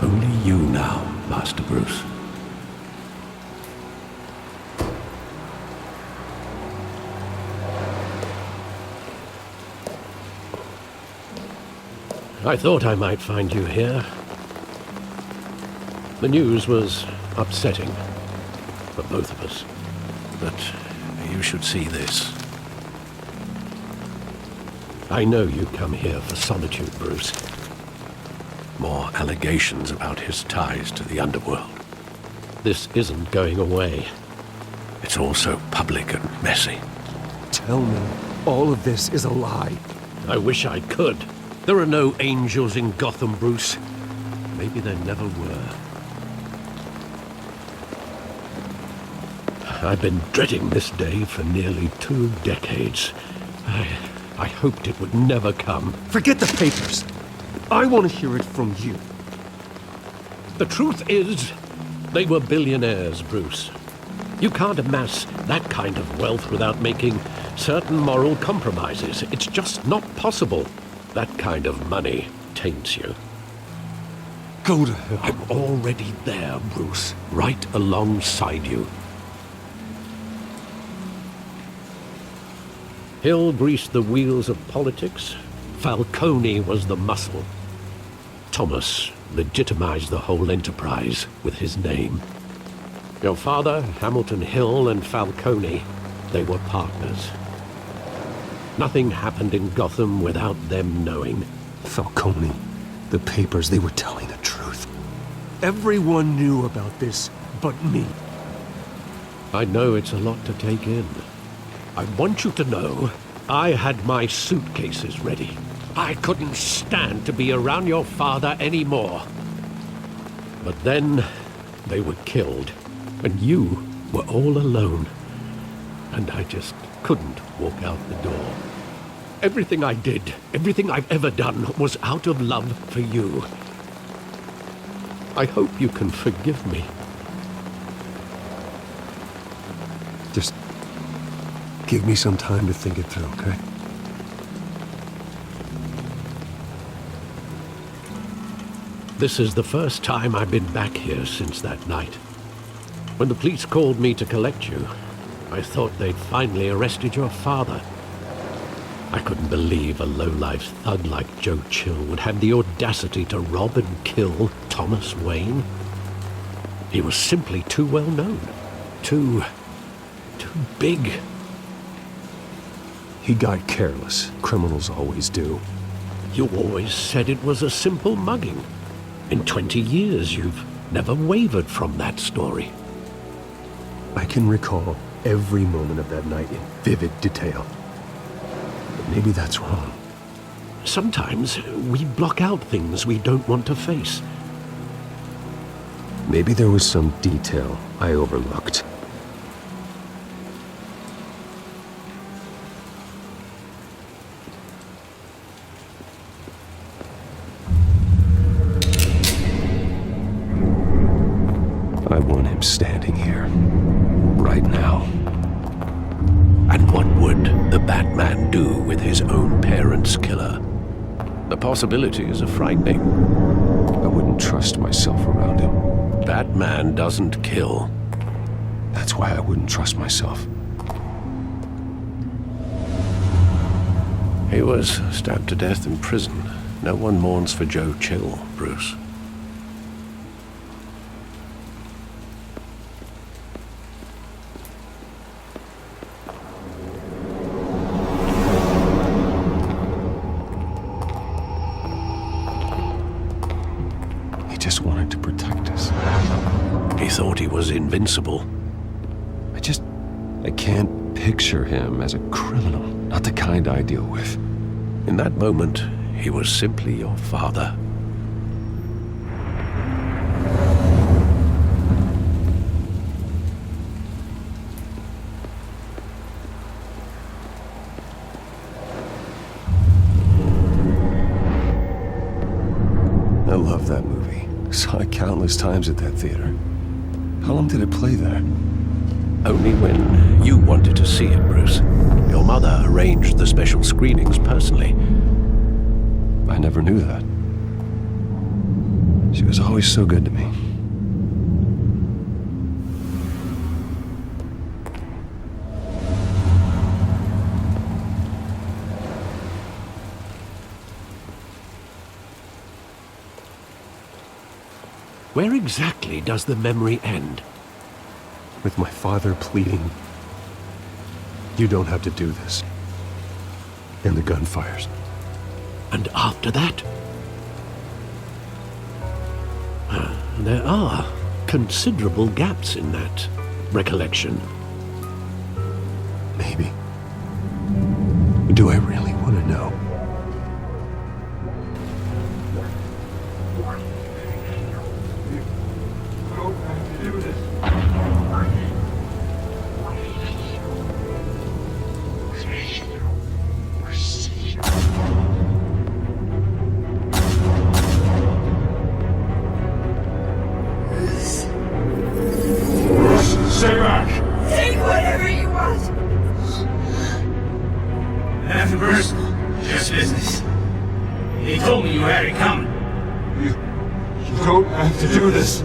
Only you now, Master Bruce. I thought I might find you here. The news was upsetting for both of us. But you should see this. I know you come here for solitude, Bruce. More allegations about his ties to the underworld. This isn't going away. It's all so public and messy. Tell me, all of this is a lie. I wish I could. There are no angels in Gotham, Bruce. Maybe there never were. I've been dreading this day for nearly 2 decades. I hoped it would never come. Forget the papers. I want to hear it from you. The truth is, they were billionaires, Bruce. You can't amass that kind of wealth without making certain moral compromises. It's just not possible. That kind of money taints you. Go to hell. I'm already there, Bruce. Right alongside you. Hill greased the wheels of politics. Falcone was the muscle. Thomas legitimized the whole enterprise with his name. Your father, Hamilton Hill, and Falcone, they were partners. Nothing happened in Gotham without them knowing. Falcone, the papers, they were telling the truth. Everyone knew about this but me. I know it's a lot to take in. I want you to know, I had my suitcases ready. I couldn't stand to be around your father anymore. But then, they were killed, and you were all alone. And I just couldn't walk out the door. Everything I did, everything I've ever done, was out of love for you. I hope you can forgive me. Just give me some time to think it through, okay? This is the first time I've been back here since that night. When the police called me to collect you, I thought they'd finally arrested your father. I couldn't believe a low-life thug like Joe Chill would have the audacity to rob and kill Thomas Wayne. He was simply too well known. Too big. He got careless. Criminals always do. You always said it was a simple mugging. In 20 years, you've never wavered from that story. I can recall every moment of that night in vivid detail. But maybe that's wrong. Sometimes we block out things we don't want to face. Maybe there was some detail I overlooked. I want him standing here, right now. And what would the Batman do with his own parents' killer? The possibilities are frightening. I wouldn't trust myself around him. Batman doesn't kill. That's why I wouldn't trust myself. He was stabbed to death in prison. No one mourns for Joe Chill, Bruce. He just wanted to protect us. He thought he was invincible. I can't picture him as a criminal. Not the kind I deal with. In that moment, he was simply your father. I love that movie. Saw it countless times at that theater. How long did it play there? Only when you wanted to see it, Bruce. Your mother arranged the special screenings personally. I never knew that. She was always so good to me. Where exactly does the memory end? With my father pleading, "You don't have to do this." And the gun fires. And after that? There are considerable gaps in that recollection. Maybe. Do I really want to know? Stay back! Take whatever you want. Nothing personal, just business. He told me you had it coming. You don't have to do this.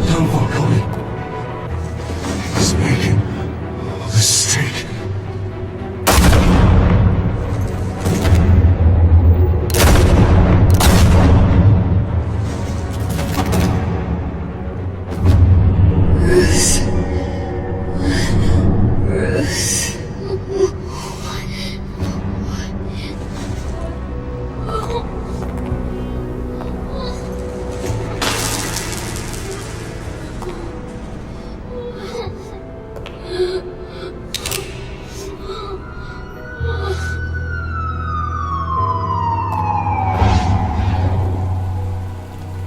Don't walk away. He's making a mistake.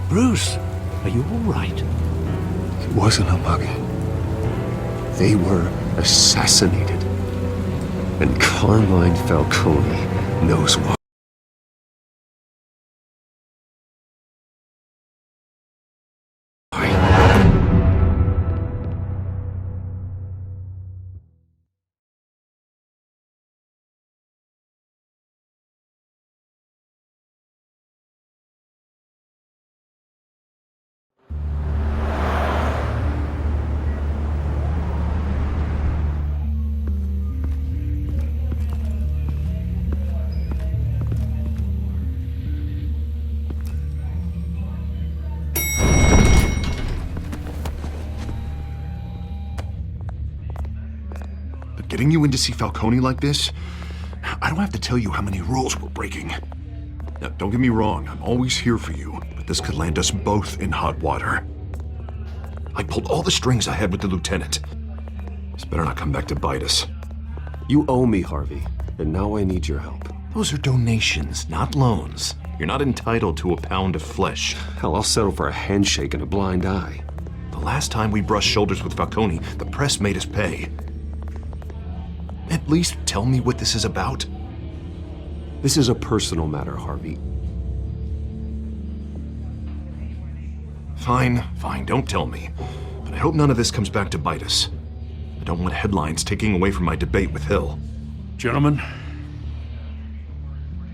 Bruce, are you all right? It wasn't a mug. They were assassinated. And Carmine Falcone knows why. Getting you in to see Falcone like this? I don't have to tell you how many rules we're breaking. Now, don't get me wrong, I'm always here for you, but this could land us both in hot water. I pulled all the strings I had with the lieutenant. This better not come back to bite us. You owe me, Harvey, and now I need your help. Those are donations, not loans. You're not entitled to a pound of flesh. Hell, I'll settle for a handshake and a blind eye. The last time we brushed shoulders with Falcone, the press made us pay. At least tell me what this is about. This is a personal matter, Harvey. Fine, don't tell me. But I hope none of this comes back to bite us. I don't want headlines taking away from my debate with Hill. Gentlemen,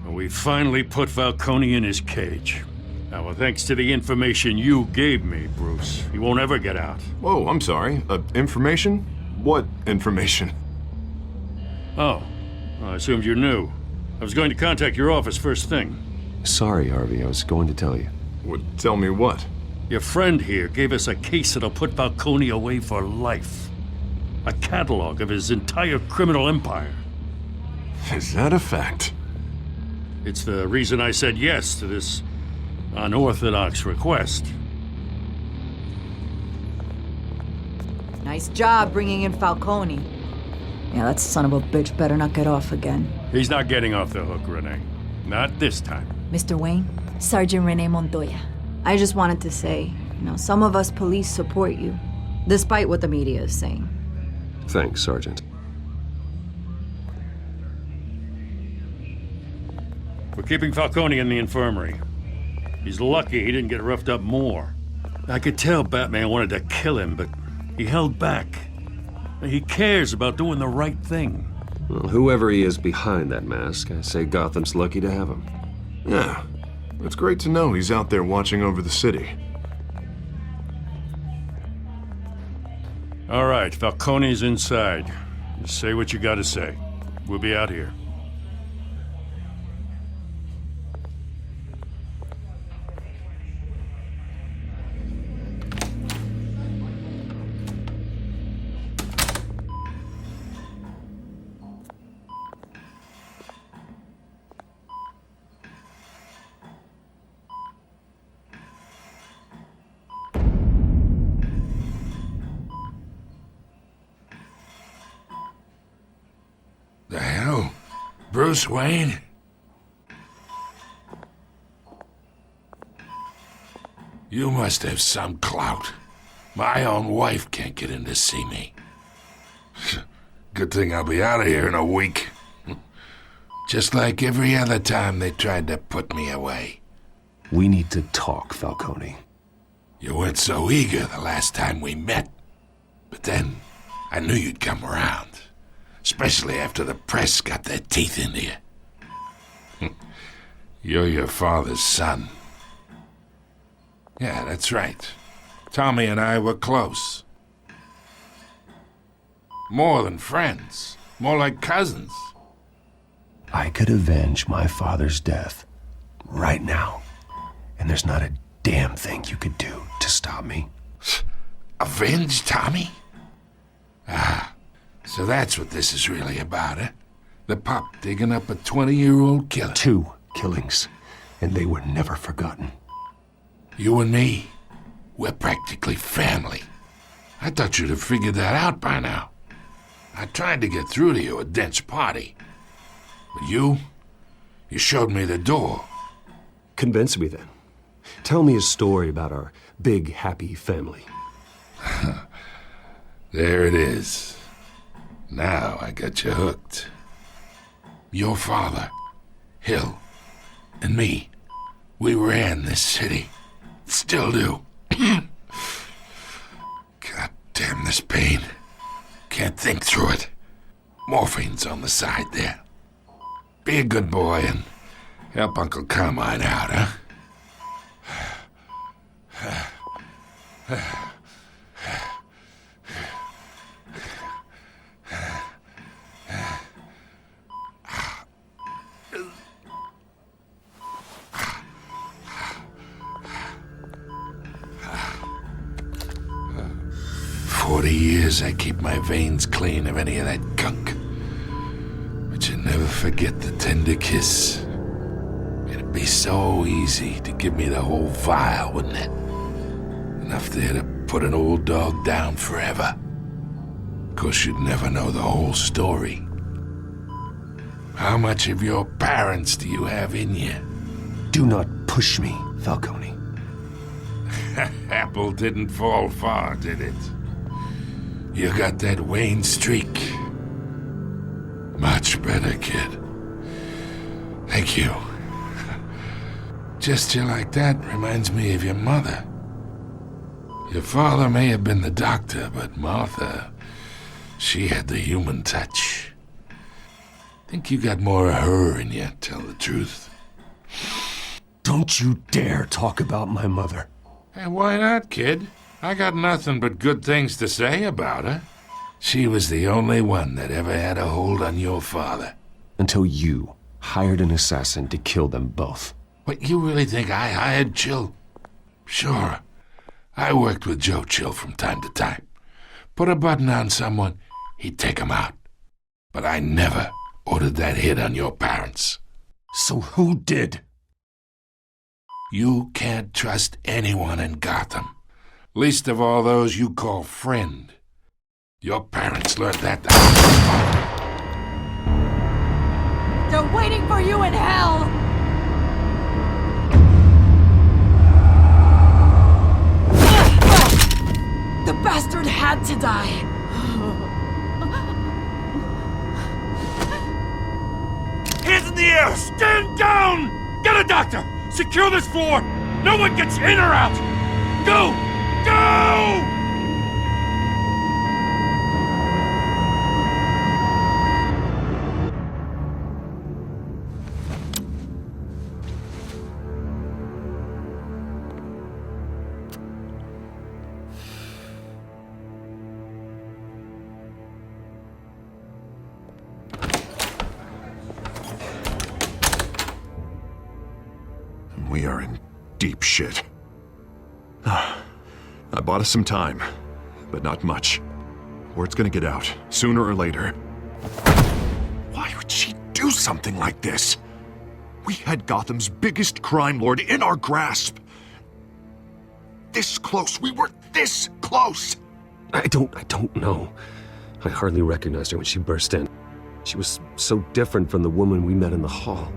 we finally put Falcone in his cage. Now, thanks to the information you gave me, Bruce, he won't ever get out. Whoa, I'm sorry. Information? What information? Oh, I assumed you knew. I was going to contact your office first thing. Sorry, Harvey, I was going to tell you. Tell me what? Your friend here gave us a case that'll put Falcone away for life. A catalog of his entire criminal empire. Is that a fact? It's the reason I said yes to this unorthodox request. Nice job bringing in Falcone. Yeah, that son of a bitch better not get off again. He's not getting off the hook, Renee. Not this time. Mr. Wayne, Sergeant Renee Montoya. I just wanted to say, some of us police support you, despite what the media is saying. Thanks, Sergeant. We're keeping Falcone in the infirmary. He's lucky he didn't get roughed up more. I could tell Batman wanted to kill him, but he held back. He cares about doing the right thing. Well, whoever he is behind that mask, I say Gotham's lucky to have him. Yeah, it's great to know he's out there watching over the city. All right, Falcone's inside. Just say what you gotta say. We'll be out here. The hell? Bruce Wayne? You must have some clout. My own wife can't get in to see me. Good thing I'll be out of here in a week. Just like every other time they tried to put me away. We need to talk, Falcone. You weren't so eager the last time we met. But then, I knew you'd come around. Especially after the press got their teeth into you. You're your father's son. Yeah, that's right. Tommy and I were close. More than friends. More like cousins. I could avenge my father's death right now. And there's not a damn thing you could do to stop me. Avenge Tommy? Ah. So that's what this is really about, eh? The pup digging up a 20-year-old killer. 2 killings, and they were never forgotten. You and me, we're practically family. I thought you'd have figured that out by now. I tried to get through to you at Dent's party. But you showed me the door. Convince me then. Tell me a story about our big, happy family. There it is. Now I got you hooked. Your father, Hill, and me, we ran this city. Still do. God damn this pain. Can't think through it. Morphine's on the side there. Be a good boy and help Uncle Carmine out, huh? 40 years I keep my veins clean of any of that gunk. But you never forget the tender kiss. It'd be so easy to give me the whole vial, wouldn't it? Enough there to put an old dog down forever. Of course, you'd never know the whole story. How much of your parents do you have in you? Do not push me, Falcone. Apple didn't fall far, did it? You got that Wayne streak. Much better, kid. Thank you. Gesture like that reminds me of your mother. Your father may have been the doctor, but Martha, she had the human touch. Think you got more of her in you, tell the truth. Don't you dare talk about my mother. Hey, why not, kid? I got nothing but good things to say about her. She was the only one that ever had a hold on your father. Until you hired an assassin to kill them both. What, you really think I hired Chill? Sure. I worked with Joe Chill from time to time. Put a button on someone, he'd take him out. But I never ordered that hit on your parents. So who did? You can't trust anyone in Gotham. Least of all those you call friend. Your parents learned that. They're waiting for you in hell! The bastard had to die. Hands in the air! Stand down! Get a doctor! Secure this floor! No one gets in or out! Go! Go! cheap shit. I bought us some time, but not much. Word's gonna get out, sooner or later. Why would she do something like this? We had Gotham's biggest crime lord in our grasp. This close. We were this close. I don't know. I hardly recognized her when she burst in. She was so different from the woman we met in the hall.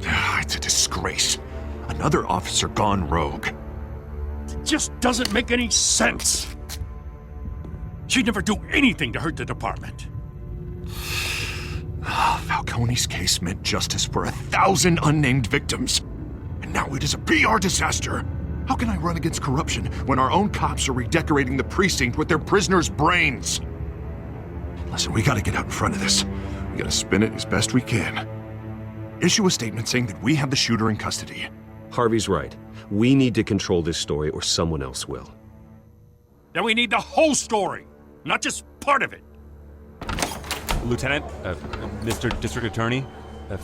It's a disgrace. Another officer gone rogue. It just doesn't make any sense. She'd never do anything to hurt the department. Falcone's case meant justice for 1,000 unnamed victims. And now it is a PR disaster. How can I run against corruption when our own cops are redecorating the precinct with their prisoners' brains? Listen, we gotta get out in front of this. We gotta spin it as best we can. Issue a statement saying that we have the shooter in custody. Harvey's right. We need to control this story or someone else will. Then we need the whole story, not just part of it. Lieutenant, Mr. District Attorney,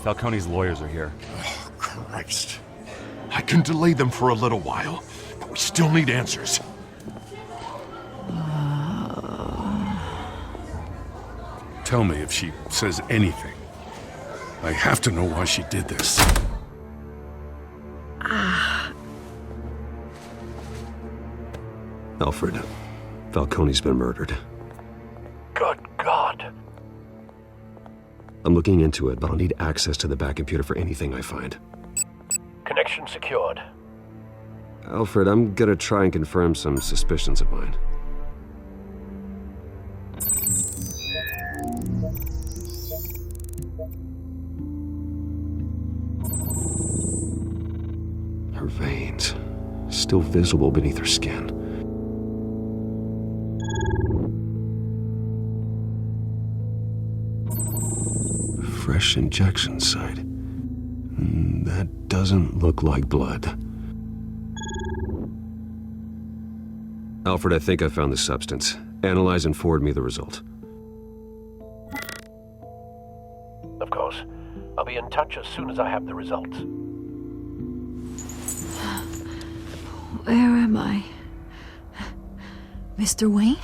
Falcone's lawyers are here. Oh, Christ. I can delay them for a little while, but we still need answers. Tell me if she says anything. I have to know why she did this. Alfred, Falcone's been murdered. Good God. I'm looking into it, but I'll need access to the back computer for anything I find. Connection secured. Alfred, I'm gonna try and confirm some suspicions of mine. Her veins, still visible beneath her skin. Fresh injection site. That doesn't look like blood. Alfred, I think I found the substance. Analyze and forward me the result. Of course. I'll be in touch as soon as I have the results. Where am I? Mr. Wayne?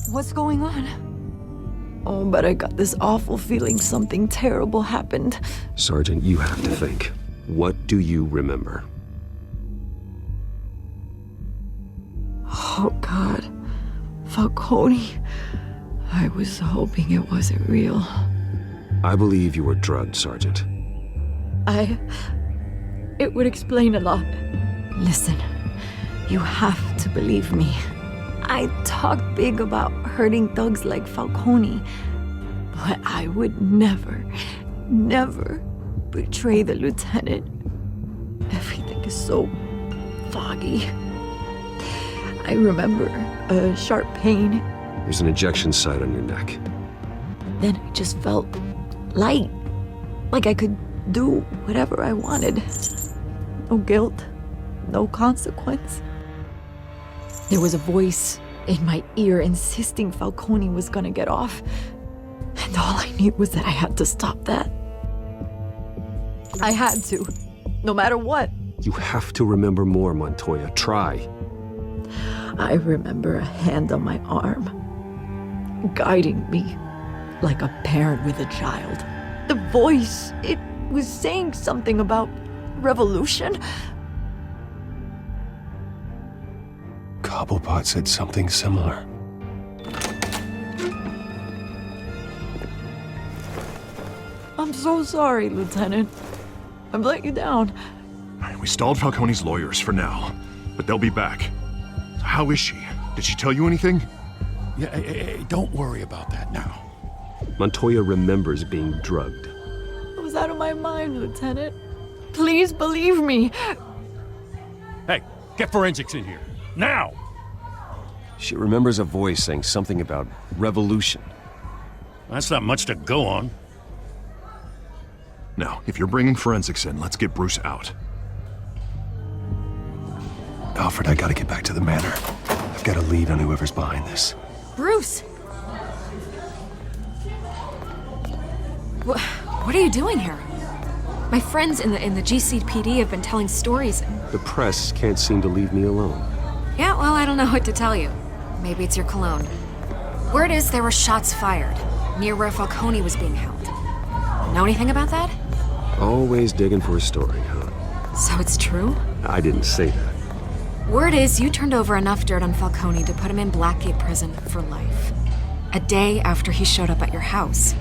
What's going on? Oh, but I got this awful feeling something terrible happened. Sergeant, you have to think. What do you remember? Oh, God. Falcone. I was hoping it wasn't real. I believe you were drugged, Sergeant. It would explain a lot. Listen, you have to believe me. I talk big about hurting thugs like Falcone, but I would never betray the lieutenant. Everything is so foggy. I remember a sharp pain. There's an injection site on your neck. Then I just felt light, like I could do whatever I wanted. No guilt, no consequence. There was a voice in my ear insisting Falcone was gonna get off. And all I knew was that I had to stop that. I had to, no matter what. You have to remember more, Montoya. Try. I remember a hand on my arm, guiding me like a parent with a child. The voice, it was saying something about revolution. Cobblepot said something similar. I'm so sorry, Lieutenant. I've let you down. We stalled Falcone's lawyers for now, but they'll be back. How is she? Did she tell you anything? Yeah, don't worry about that now. Montoya remembers being drugged. I was out of my mind, Lieutenant. Please believe me. Hey, get forensics in here. Now! She remembers a voice saying something about revolution. That's not much to go on. Now, if you're bringing forensics in, let's get Bruce out. Alfred, I gotta get back to the manor. I've got a lead on whoever's behind this. Bruce! What are you doing here? My friends in the GCPD have been telling stories. The press can't seem to leave me alone. Yeah, well, I don't know what to tell you. Maybe it's your cologne. Word is there were shots fired near where Falcone was being held. Know anything about that? Always digging for a story, huh? So it's true? I didn't say that. Word is you turned over enough dirt on Falcone to put him in Blackgate Prison for life. A day after he showed up at your house.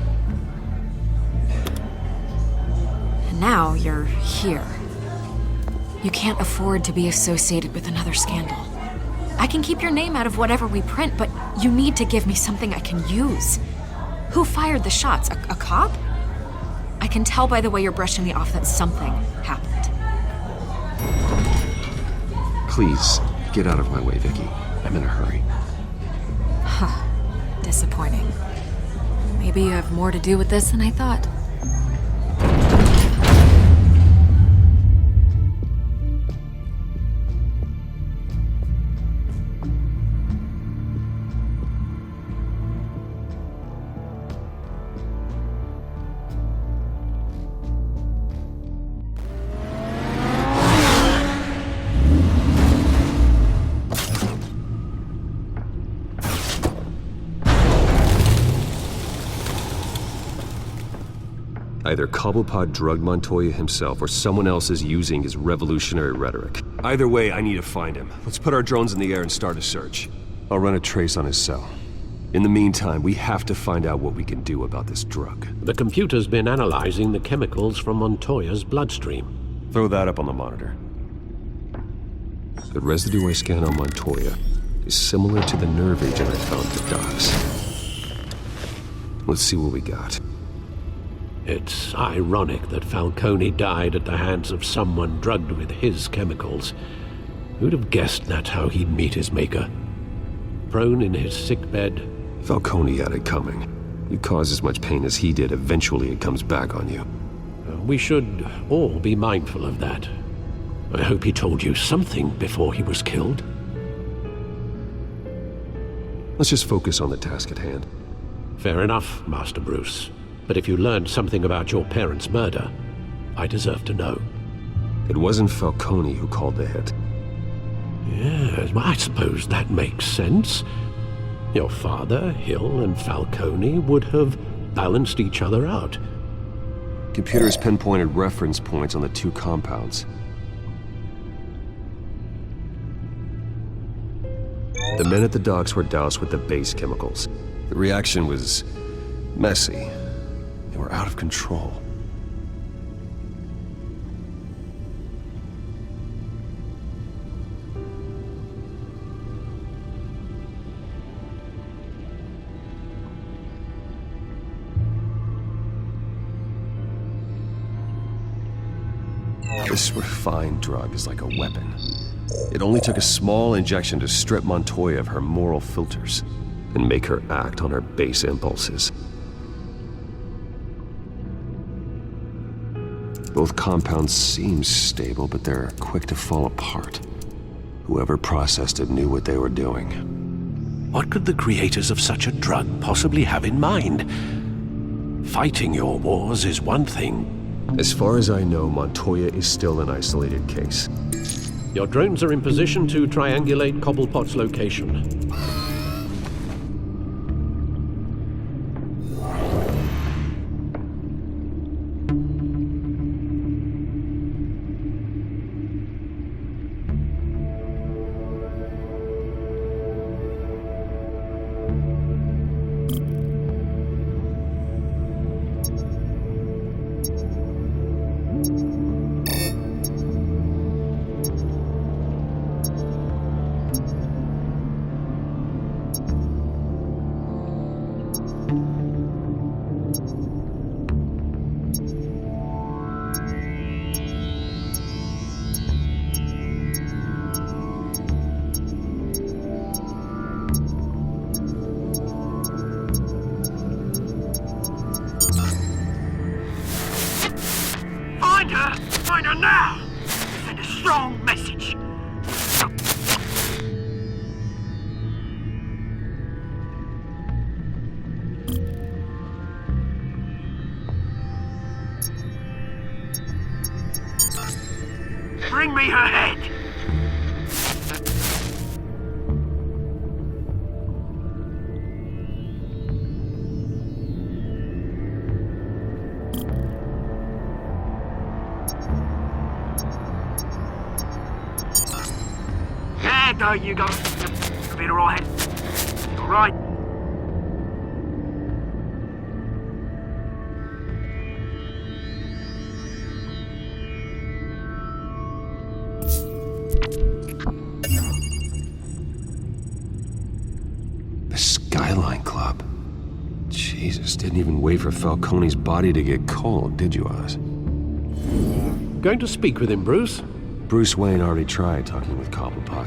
And now you're here. You can't afford to be associated with another scandal. I can keep your name out of whatever we print, but you need to give me something I can use. Who fired the shots? A cop? I can tell by the way you're brushing me off that something happened. Please, get out of my way, Vicky. I'm in a hurry. Huh. Disappointing. Maybe you have more to do with this than I thought. Either Cobblepot drugged Montoya himself or someone else is using his revolutionary rhetoric. Either way, I need to find him. Let's put our drones in the air and start a search. I'll run a trace on his cell. In the meantime, we have to find out what we can do about this drug. The computer's been analyzing the chemicals from Montoya's bloodstream. Throw that up on the monitor. The residue I scan on Montoya is similar to the nerve agent I found at the docks. Let's see what we got. It's ironic that Falcone died at the hands of someone drugged with his chemicals. Who'd have guessed that's how he'd meet his maker? Prone in his sickbed. Falcone had it coming. You cause as much pain as he did, eventually it comes back on you. We should all be mindful of that. I hope he told you something before he was killed. Let's just focus on the task at hand. Fair enough, Master Bruce. But if you learned something about your parents' murder, I deserve to know. It wasn't Falcone who called the hit. Yes, well, I suppose that makes sense. Your father, Hill, and Falcone would have balanced each other out. Computers pinpointed reference points on the two compounds. The men at the docks were doused with the base chemicals. The reaction was messy. They were out of control. This refined drug is like a weapon. It only took a small injection to strip Montoya of her moral filters and make her act on her base impulses. Both compounds seem stable, but they're quick to fall apart. Whoever processed it knew what they were doing. What could the creators of such a drug possibly have in mind? Fighting your wars is one thing. As far as I know, Montoya is still an isolated case. Your drones are in position to triangulate Cobblepot's location. bring me her head! There you go. Been alright. Alright. The Skyline Club. Jesus, didn't even wait for Falcone's body to get cold, did you, Oz? Going to speak with him, Bruce? Bruce Wayne already tried talking with Cobblepot.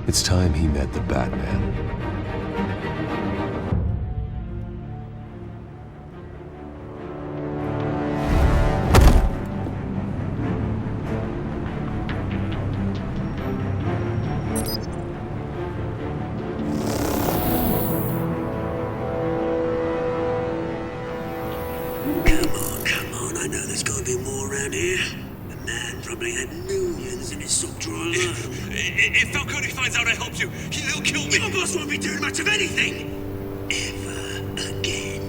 It's time he met the Batman. Come on, I know there's gotta be more around here. The man probably had millions in his sock drawer alone. If Falcone finds out I helped you, he'll kill me. Your boss won't be doing much of anything! Ever again.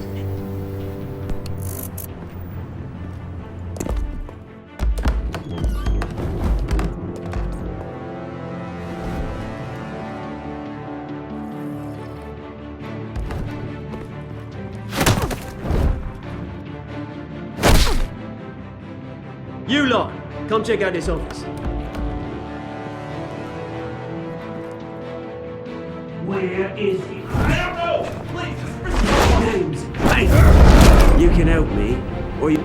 You lot, come check out this office. Where is he? I don't know! Please! Names. Hey! You can help me, or you...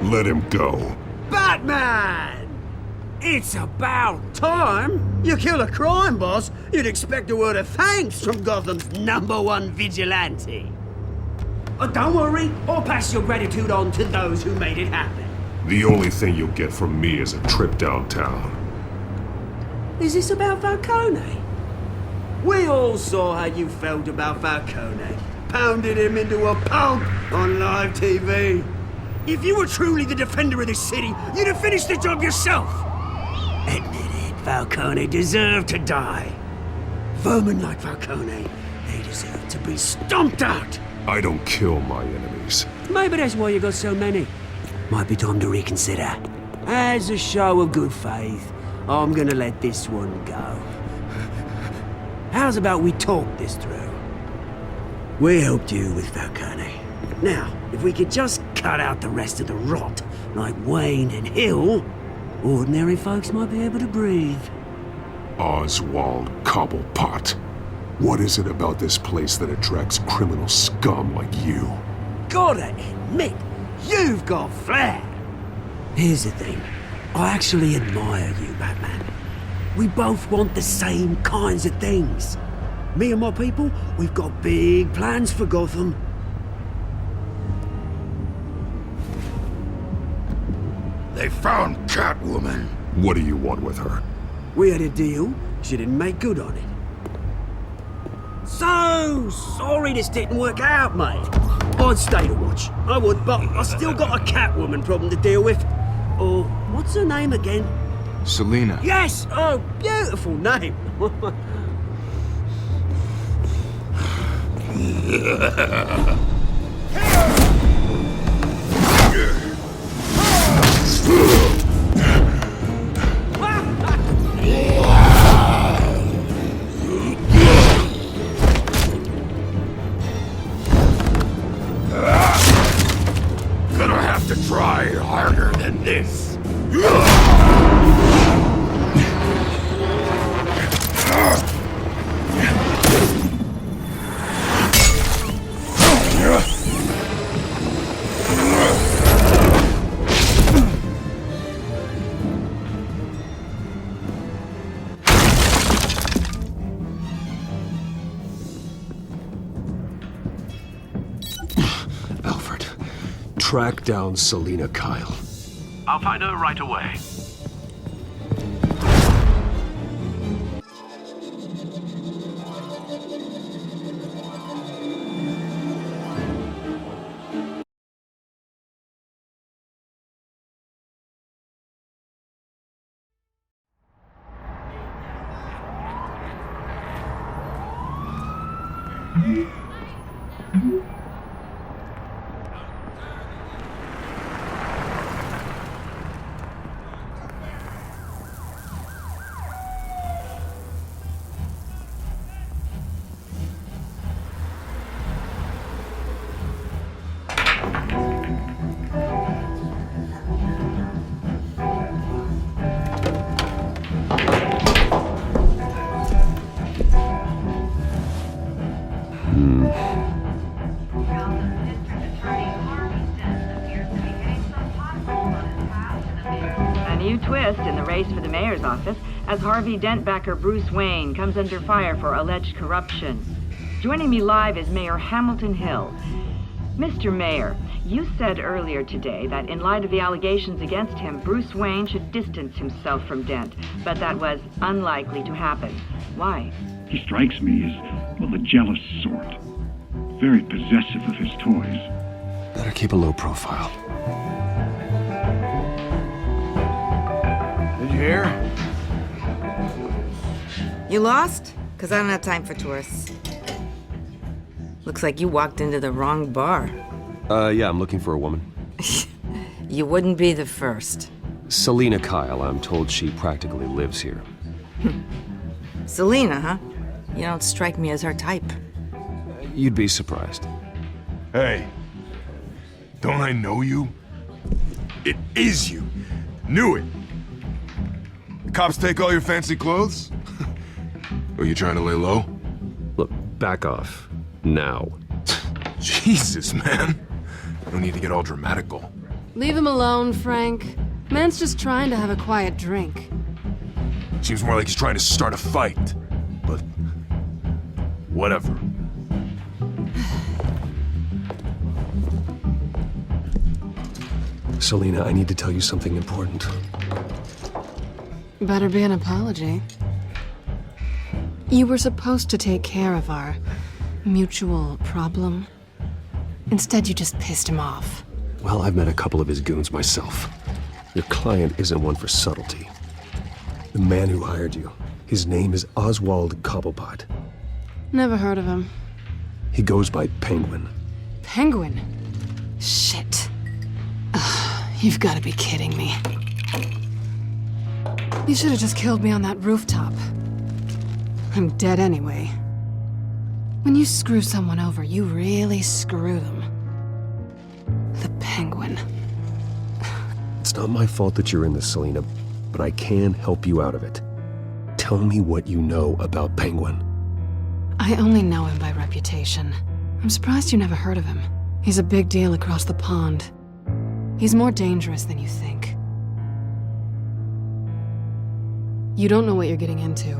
Let him go. Batman! It's about time! You kill a crime boss, you'd expect a word of thanks from Gotham's #1 vigilante. Oh, don't worry, I'll pass your gratitude on to those who made it happen. The only thing you'll get from me is a trip downtown. Is this about Falcone? We all saw how you felt about Falcone. Pounded him into a pulp on live TV. If you were truly the defender of this city, you'd have finished the job yourself. Admit it, Falcone deserved to die. Vermin like Falcone, they deserve to be stomped out. I don't kill my enemies. Maybe that's why you got so many. Might be time to reconsider. As a show of good faith, I'm gonna let this one go. How's about we talk this through? We helped you with Falcone. Now, if we could just cut out the rest of the rot, like Wayne and Hill, ordinary folks might be able to breathe. Oswald Cobblepot. What is it about this place that attracts criminal scum like you? Gotta admit, you've got flair. Here's the thing. I actually admire you, Batman. We both want the same kinds of things. Me and my people, we've got big plans for Gotham. They found Catwoman. What do you want with her? We had a deal. She didn't make good on it. So sorry this didn't work out, mate. I'd stay to watch. I would, but I still got a Catwoman problem to deal with. Or, what's her name again? Selina. Yes! Oh, beautiful name. Gonna have to try harder than this. Alfred, track down Selina Kyle. I'll find her right away. A new twist in the race for the mayor's office as Harvey Dent backer Bruce Wayne comes under fire for alleged corruption. Joining me live is Mayor Hamilton Hill. Mr. Mayor, you said earlier today that in light of the allegations against him, Bruce Wayne should distance himself from Dent, but that was unlikely to happen. Why? He strikes me as, well, the jealous sort. Very possessive of his toys. Better keep a low profile. Did you hear? You lost? Because I don't have time for tourists. Looks like you walked into the wrong bar. Yeah, I'm looking for a woman. You wouldn't be the first. Selina Kyle, I'm told she practically lives here. Selina, huh? You don't strike me as her type. You'd be surprised. Hey, don't I know you? It is you. Knew it. The cops take all your fancy clothes? Are you trying to lay low? Look, back off. Now. Jesus, man. No need to get all dramatical. Leave him alone, Frank. Man's just trying to have a quiet drink. Seems more like he's trying to start a fight. But whatever. Selina, I need to tell you something important. Better be an apology. You were supposed to take care of our mutual problem. Instead, you just pissed him off. Well, I've met a couple of his goons myself. Your client isn't one for subtlety. The man who hired you, his name is Oswald Cobblepot. Never heard of him. He goes by Penguin. Penguin? Shit. Ugh, you've got to be kidding me. You should have just killed me on that rooftop. I'm dead anyway. When you screw someone over, you really screw them. The Penguin. It's not my fault that you're in this, Selina, but I can help you out of it. Tell me what you know about Penguin. I only know him by reputation. I'm surprised you never heard of him. He's a big deal across the pond. He's more dangerous than you think. You don't know what you're getting into.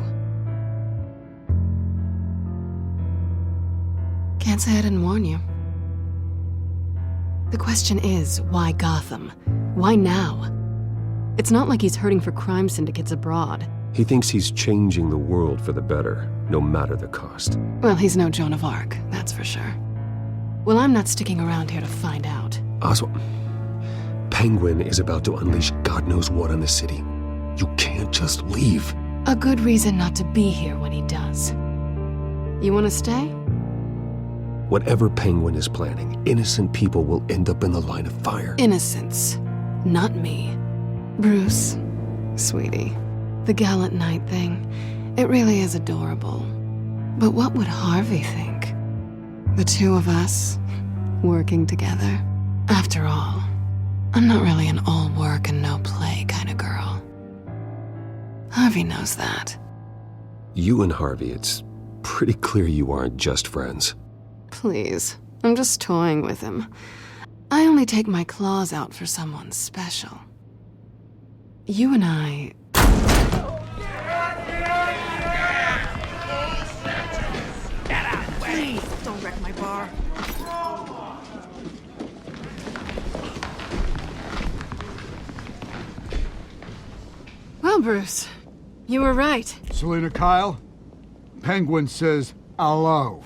Can't say I didn't warn you. The question is, why Gotham? Why now? It's not like he's hurting for crime syndicates abroad. He thinks he's changing the world for the better, no matter the cost. Well, he's no Joan of Arc, that's for sure. Well, I'm not sticking around here to find out. Oswald, Penguin is about to unleash God knows what on the city. You can't just leave. A good reason not to be here when he does. You want to stay? Whatever Penguin is planning, innocent people will end up in the line of fire. Innocence, not me. Bruce, sweetie, the gallant knight thing, it really is adorable. But what would Harvey think? The two of us, working together. After all, I'm not really an all work and no play kind of girl. Harvey knows that. You and Harvey, it's pretty clear you aren't just friends. Please, I'm just toying with him. I only take my claws out for someone special. You and I... Get out of the way! Please, don't wreck my bar. Well, Bruce, you were right. Selina Kyle, Penguin says hello.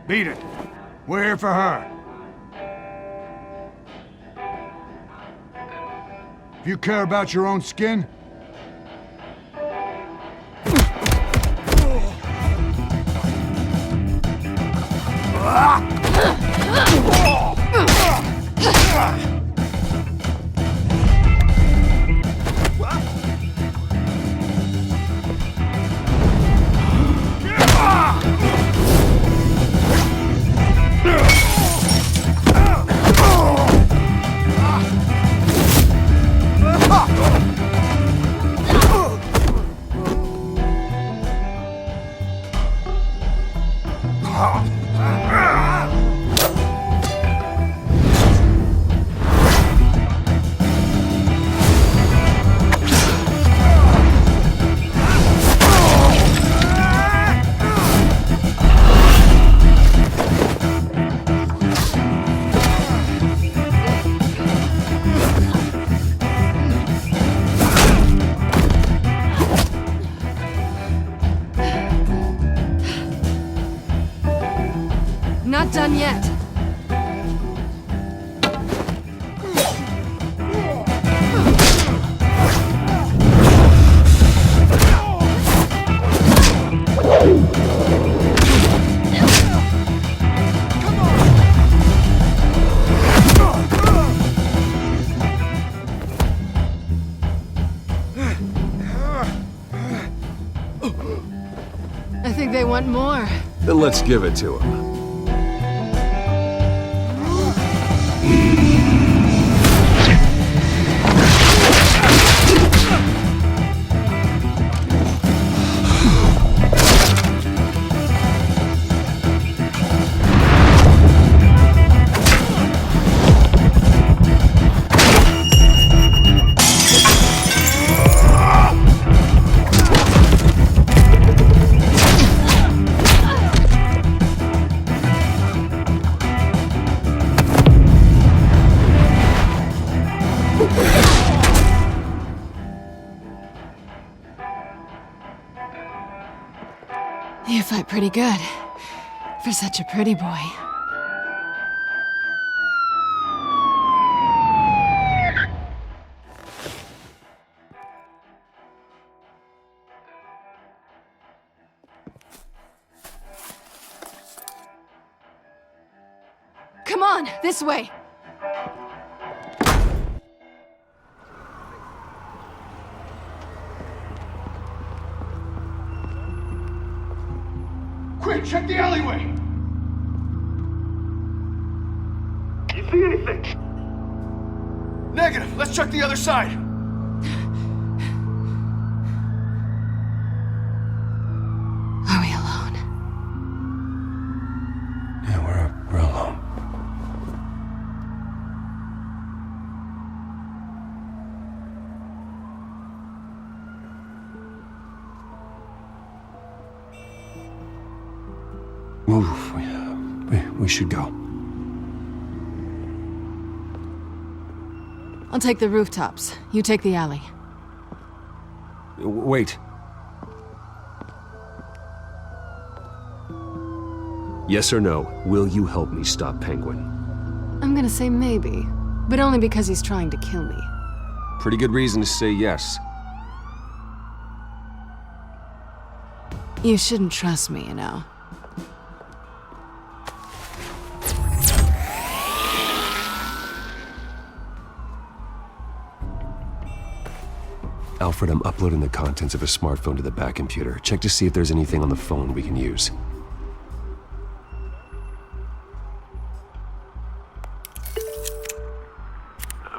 Beat it. We're here for her. You care about your own skin? Not done yet. I think they want more. Then let's give it to him. You fight pretty good. For such a pretty boy. Come on, this way. Quick, check the alleyway! You see anything? Negative. Let's check the other side. Are we alone? Yeah, we're alone. Move. We should go. I'll take the rooftops. You take the alley. Wait. Yes or no, will you help me stop Penguin? I'm gonna say maybe, but only because he's trying to kill me. Pretty good reason to say yes. You shouldn't trust me, you know. Alfred, I'm uploading the contents of a smartphone to the back computer. Check to see if there's anything on the phone we can use.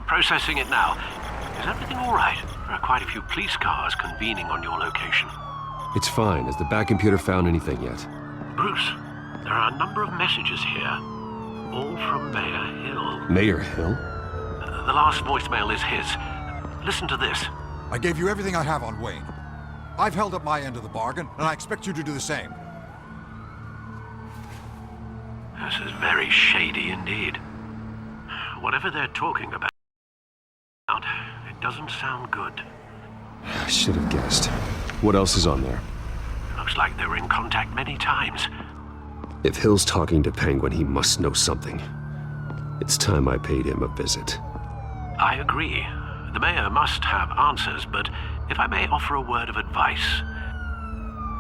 Processing it now. Is everything all right? There are quite a few police cars convening on your location. It's fine. Has the back computer found anything yet? Bruce, there are a number of messages here. All from Mayor Hill. Mayor Hill? The last voicemail is his. Listen to this. I gave you everything I have on Wayne. I've held up my end of the bargain, and I expect you to do the same. This is very shady indeed. Whatever they're talking about, it doesn't sound good. I should have guessed. What else is on there? Looks like they were in contact many times. If Hill's talking to Penguin, he must know something. It's time I paid him a visit. I agree. The mayor must have answers, but if I may offer a word of advice.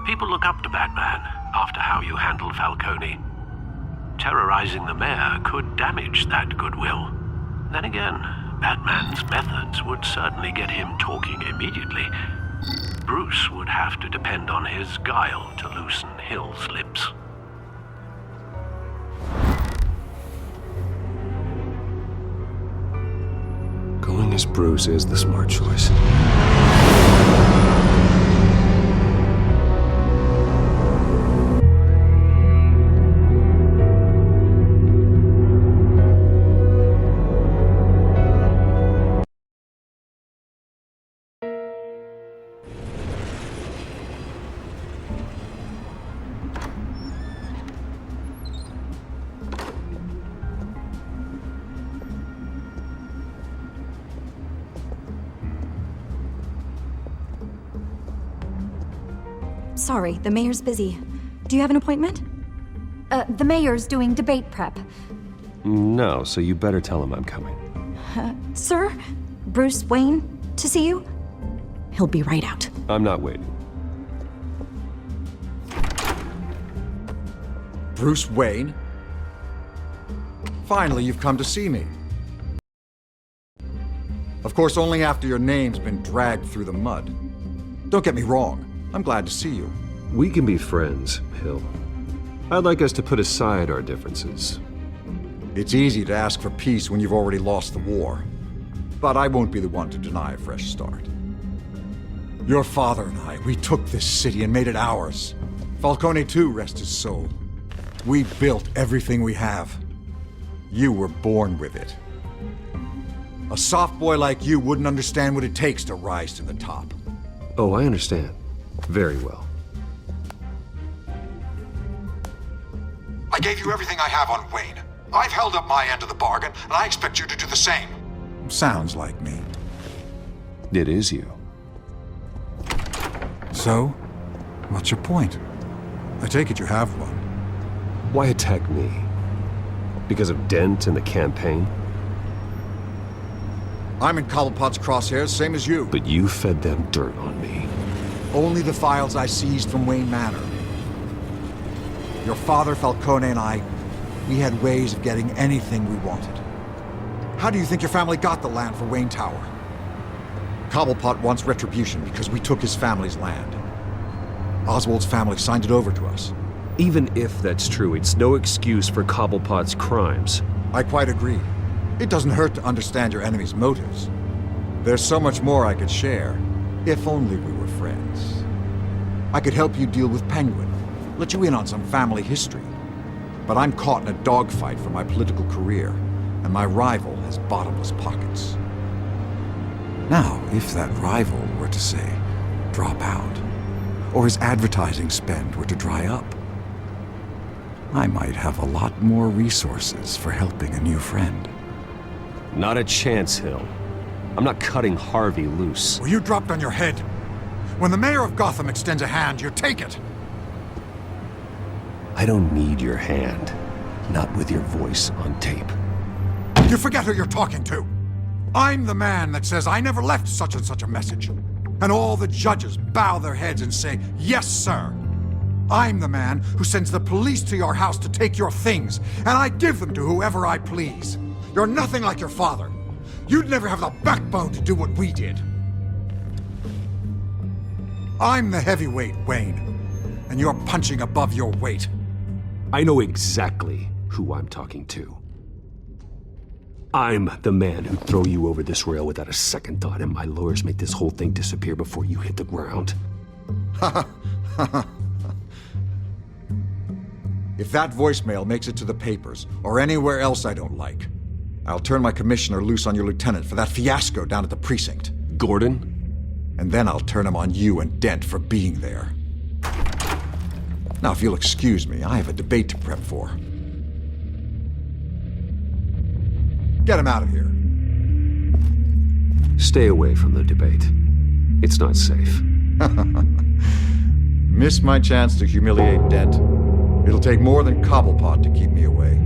People look up to Batman after how you handled Falcone. Terrorizing the mayor could damage that goodwill. Then again, Batman's methods would certainly get him talking immediately. Bruce would have to depend on his guile to loosen Hill's lips. Going as Bruce is the smart choice. Sorry, the mayor's busy. Do you have an appointment? The mayor's doing debate prep. No, so you better tell him I'm coming. Sir? Bruce Wayne to see you? He'll be right out. I'm not waiting. Bruce Wayne? Finally, you've come to see me. Of course, only after your name's been dragged through the mud. Don't get me wrong. I'm glad to see you. We can be friends, Hill. I'd like us to put aside our differences. It's easy to ask for peace when you've already lost the war. But I won't be the one to deny a fresh start. Your father and I, we took this city and made it ours. Falcone too, rest his soul. We built everything we have. You were born with it. A soft boy like you wouldn't understand what it takes to rise to the top. Oh, I understand. Very well. I gave you everything I have on Wayne. I've held up my end of the bargain, and I expect you to do the same. Sounds like me. It is you. So, what's your point? I take it you have one. Why attack me? Because of Dent and the campaign? I'm in Cobblepot's crosshairs, same as you. But you fed them dirt on me. Only the files I seized from Wayne Manor. Your father, Falcone, and I, we had ways of getting anything we wanted. How do you think your family got the land for Wayne Tower? Cobblepot wants retribution because we took his family's land. Oswald's family signed it over to us. Even if that's true, it's no excuse for Cobblepot's crimes. I quite agree. It doesn't hurt to understand your enemy's motives. There's so much more I could share, if only we were friends. I could help you deal with Penguin, let you in on some family history. But I'm caught in a dogfight for my political career, and my rival has bottomless pockets. Now, if that rival were to say, drop out, or his advertising spend were to dry up, I might have a lot more resources for helping a new friend. Not a chance, Hill. I'm not cutting Harvey loose. Well, you dropped on your head. When the mayor of Gotham extends a hand, you take it. I don't need your hand. Not with your voice on tape. You forget who you're talking to. I'm the man that says I never left such and such a message. And all the judges bow their heads and say, yes, sir. I'm the man who sends the police to your house to take your things, and I give them to whoever I please. You're nothing like your father. You'd never have the backbone to do what we did. I'm the heavyweight, Wayne, and you're punching above your weight. I know exactly who I'm talking to. I'm the man who'd throw you over this rail without a second thought, and my lawyers make this whole thing disappear before you hit the ground. If that voicemail makes it to the papers, or anywhere else I don't like, I'll turn my commissioner loose on your lieutenant for that fiasco down at the precinct. Gordon? And then I'll turn him on you and Dent for being there. Now, if you'll excuse me, I have a debate to prep for. Get him out of here. Stay away from the debate. It's not safe. Missed my chance to humiliate Dent. It'll take more than Cobblepot to keep me away.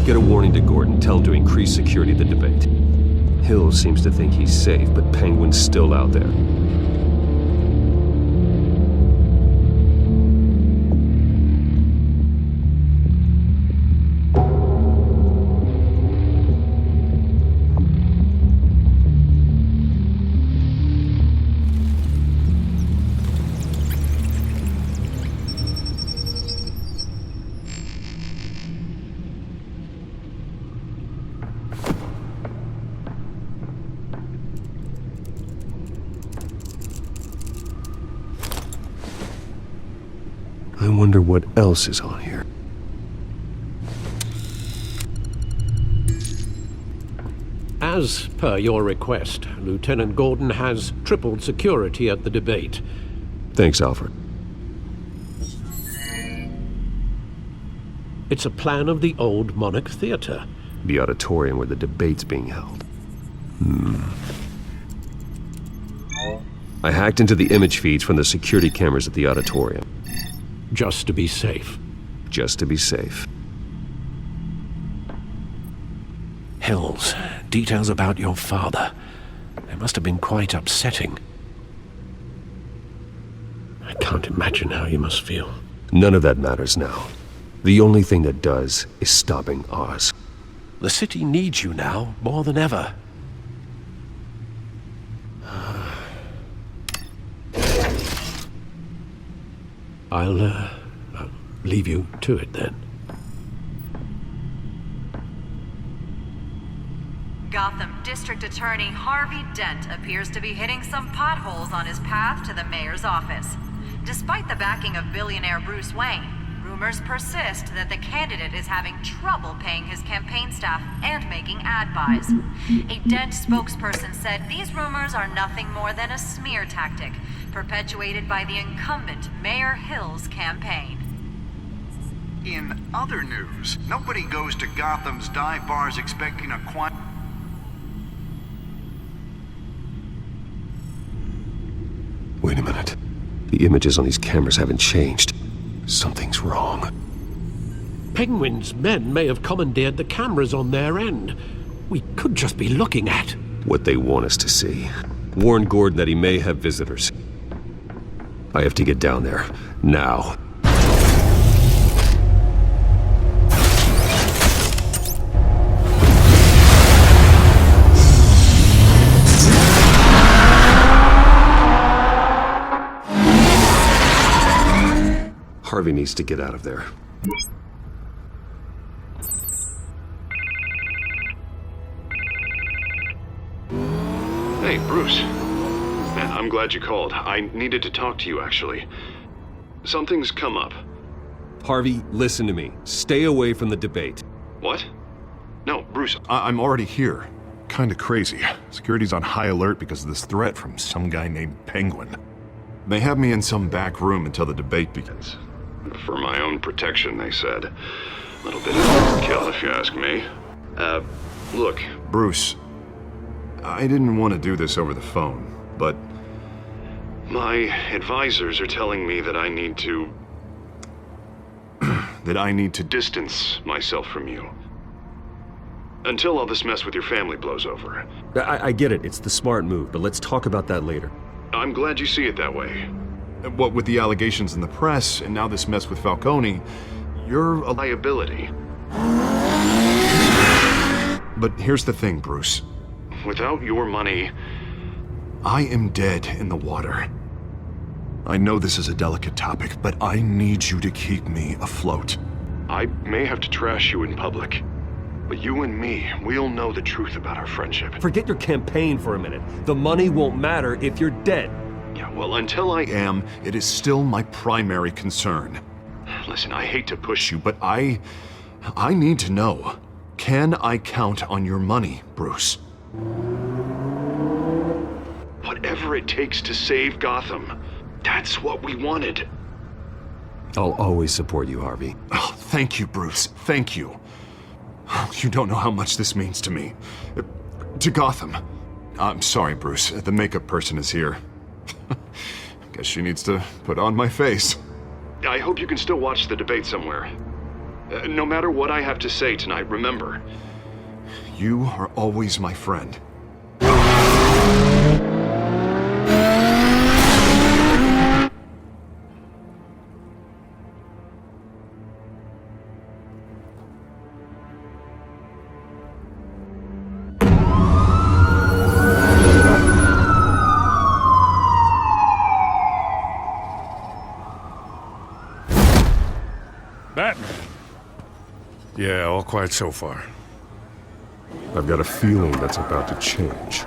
Get a warning to Gordon. Tell him to increase security at the debate. Hill seems to think he's safe, but Penguin's still out there. I wonder what else is on here. As per your request, Lieutenant Gordon has tripled security at the debate. Thanks, Alfred. It's a plan of the old Monarch Theater. The auditorium where the debate's being held. I hacked into the image feeds from the security cameras at the auditorium. Just to be safe. Just to be safe. Hills, details about your father. They must have been quite upsetting. I can't imagine how you must feel. None of that matters now. The only thing that does is stopping Oz. The city needs you now, more than ever. I'll leave you to it then. Gotham District Attorney Harvey Dent appears to be hitting some potholes on his path to the mayor's office. Despite the backing of billionaire Bruce Wayne, rumors persist that the candidate is having trouble paying his campaign staff and making ad buys. A Dent spokesperson said these rumors are nothing more than a smear tactic, perpetuated by the incumbent Mayor Hill's campaign. In other news, nobody goes to Gotham's dive bars expecting a Wait a minute. The images on these cameras haven't changed. Something's wrong. Penguin's men may have commandeered the cameras on their end. We could just be looking at what they want us to see. Warn Gordon that he may have visitors. I have to get down there. Now. Harvey needs to get out of there. Hey, Bruce. Man, I'm glad you called. I needed to talk to you, actually. Something's come up. Harvey, listen to me. Stay away from the debate. What? No, Bruce, I'm already here. Kinda crazy. Security's on high alert because of this threat from some guy named Penguin. They have me in some back room until the debate begins. For my own protection, they said. A little bit of overkill, if you ask me. Look. Bruce, I didn't want to do this over the phone, but... My advisors are telling me that I need to... that I need to distance myself from you. Until all this mess with your family blows over. I get it. It's the smart move, but let's talk about that later. I'm glad you see it that way. What with the allegations in the press, and now this mess with Falcone, you're a liability. But here's the thing, Bruce. Without your money... I am dead in the water. I know this is a delicate topic, but I need you to keep me afloat. I may have to trash you in public, but you and me, we'll know the truth about our friendship. Forget your campaign for a minute. The money won't matter if you're dead. Yeah, well, until I am, it is still my primary concern. Listen, I hate to push you, but I need to know. Can I count on your money, Bruce? Whatever it takes to save Gotham. That's what we wanted. I'll always support you, Harvey. Oh, thank you, Bruce. Thank you. You don't know how much this means to me. To Gotham. I'm sorry, Bruce. The makeup person is here. Guess she needs to put on my face. I hope you can still watch the debate somewhere. No matter what I have to say tonight, remember. You are always my friend. Batman. Yeah, all quiet so far. I've got a feeling that's about to change.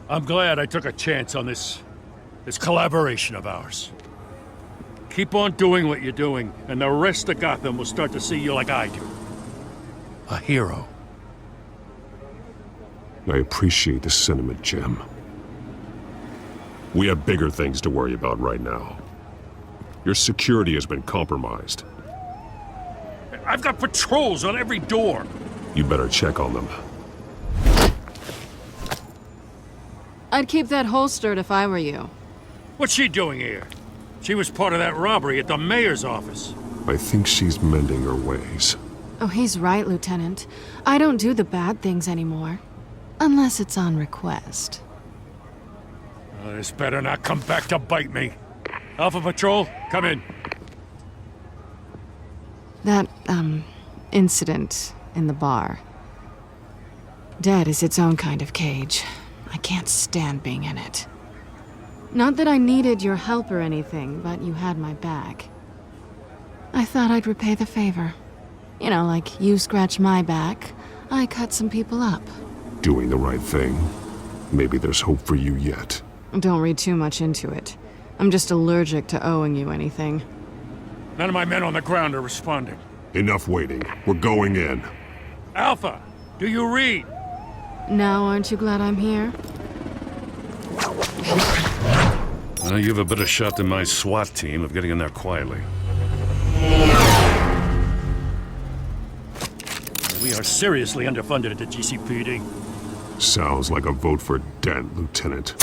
I'm glad I took a chance on this collaboration of ours. Keep on doing what you're doing, and the rest of Gotham will start to see you like I do. A hero. I appreciate the sentiment, Jim. We have bigger things to worry about right now. Your security has been compromised. I've got patrols on every door. You better check on them. I'd keep that holstered if I were you. What's she doing here? She was part of that robbery at the mayor's office. I think she's mending her ways. Oh, he's right, Lieutenant. I don't do the bad things anymore. Unless it's on request. This better not come back to bite me. Alpha Patrol, come in. That, incident in the bar. Dead is its own kind of cage. I can't stand being in it. Not that I needed your help or anything, but you had my back. I thought I'd repay the favor. You know, like you scratch my back, I cut some people up. Doing the right thing. Maybe there's hope for you yet. Don't read too much into it. I'm just allergic to owing you anything. None of my men on the ground are responding. Enough waiting. We're going in. Alpha, do you read? Now aren't you glad I'm here? Well, you have a better shot than my SWAT team of getting in there quietly. We are seriously underfunded at the GCPD. Sounds like a vote for Dent, Lieutenant.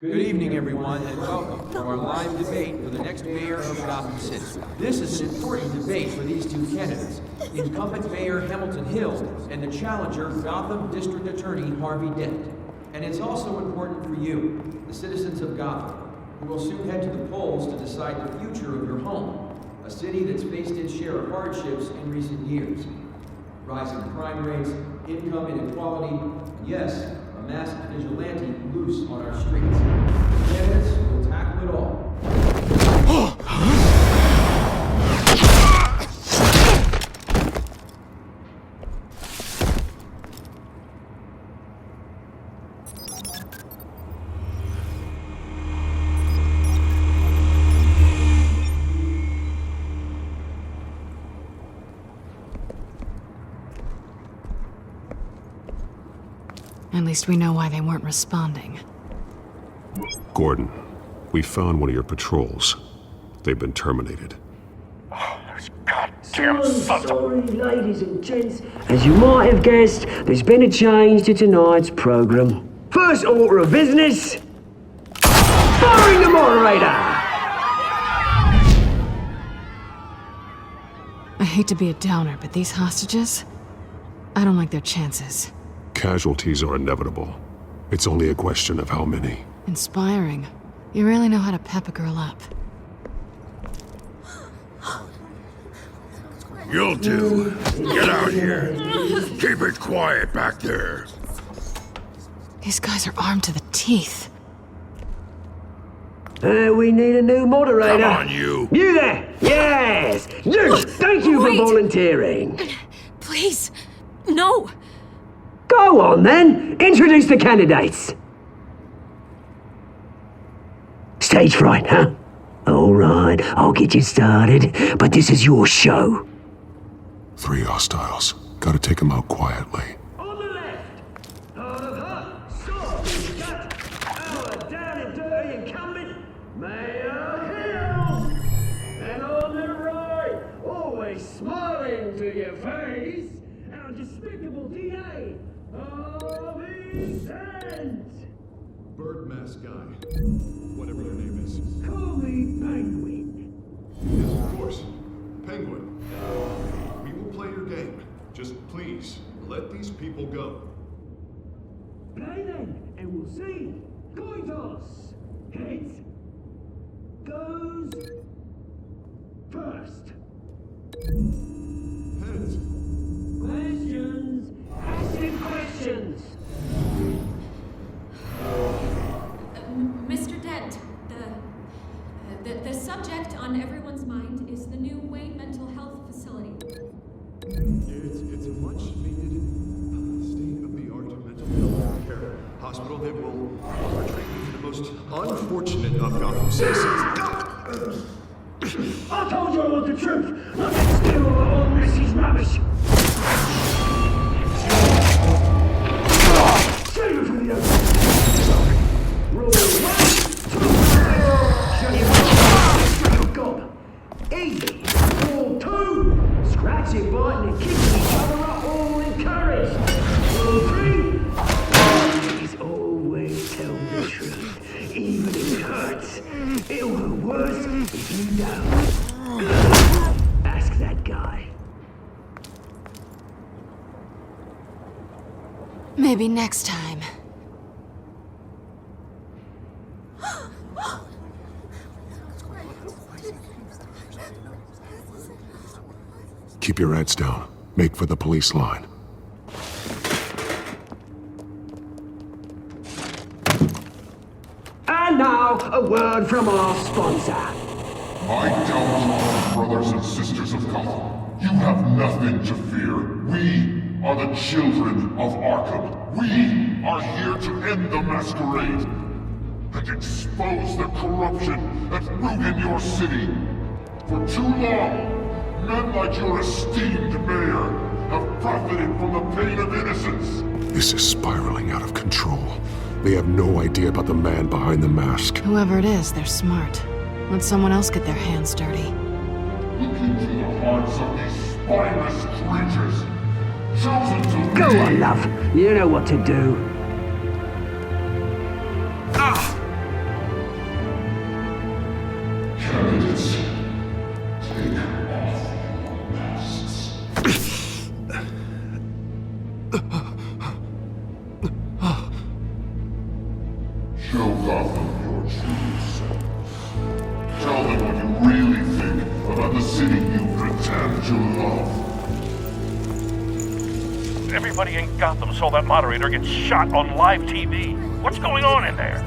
Good evening, everyone, and welcome to our live debate for the next mayor of Gotham City. This is an important debate for these two candidates, incumbent Mayor Hamilton Hill and the challenger, Gotham District Attorney Harvey Dent. And it's also important for you, the citizens of Gotham, who will soon head to the polls to decide the future of your home, a city that's faced its share of hardships in recent years. Rising crime rates, income inequality, and yes, a masked vigilante loose on our streets. Candidates will tackle it all. At least we know why they weren't responding. Gordon, we found one of your patrols. They've been terminated. Goddamn sons of... Sorry, ladies and gents. As you might have guessed, there's been a change to tonight's program. First order of business, firing the moderator! I hate to be a downer, but these hostages, I don't like their chances. Casualties are inevitable. It's only a question of how many. Inspiring. You really know how to pep a girl up. You'll do. Get out here. Keep it quiet back there. These guys are armed to the teeth. We need a new moderator. Come on, you. You there! Yes! You! Thank you for volunteering. Please, no! Go on then! Introduce the candidates! Stage fright, huh? Alright, I'll get you started, but this is your show. 3 hostiles. Gotta take them out quietly. On the left, out of her, so we got our down and dirty incumbent, Mayor Hill! And on the right, always smiling to your face, our despicable DA, Harvey Dent! bird mask guy. Whatever your name is. Call me Penguin. Yes, of course. Penguin. We will play your game. Just please, let these people go. Play then, and we'll see. Coin toss. Heads goes first. Heads. Questions. Asking questions. Mr. Dent, the subject on everyone's mind is the new Wayne Mental Health Facility. It's a much needed state-of-the-art mental health care hospital that will offer treatment for the most unfortunate of Gotham citizens. I told you all the truth. Nothing still all Missy's rubbish. Save it for the other. Rule 1, 2, 3. Gob. Easy. Rule 2. Scratching, biting, and kicking each other are all encouraged. Rule 3. Please always tell the truth, even if it hurts. It'll hurt worse if you don't. Ask that guy. Maybe next time. Keep your heads down. Make for the police line. And now, a word from our sponsor. My downfall, brothers and sisters of Gotham. You have nothing to fear. We are the children of Arkham. We are here to end the masquerade and expose the corruption that ruined your city. For too long, men like your esteemed mayor have profited from the pain of innocence. This is spiraling out of control. They have no idea about the man behind the mask. Whoever it is, they're smart. Let someone else get their hands dirty. Look into the hearts of these spineless creatures, chosen to Go lead. on, love. You know what to do. Candidates, take off your masks. Show Gotham your true self. Tell them what you really think about the city you pretend to love. Everybody in Gotham saw that moderator get shot on live TV. What's going on in there?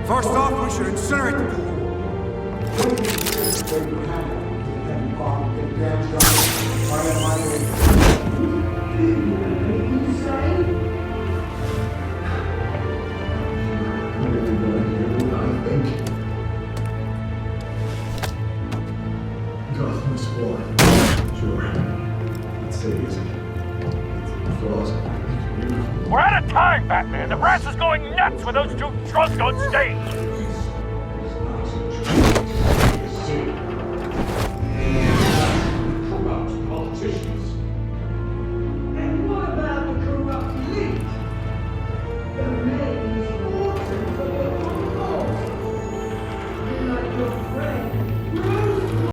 First off, we should incinerate the pool. Gotham's war. Sure. Let's say easy. Flaws. We're out of time, Batman. The brass is going nuts with those two drunks on stage.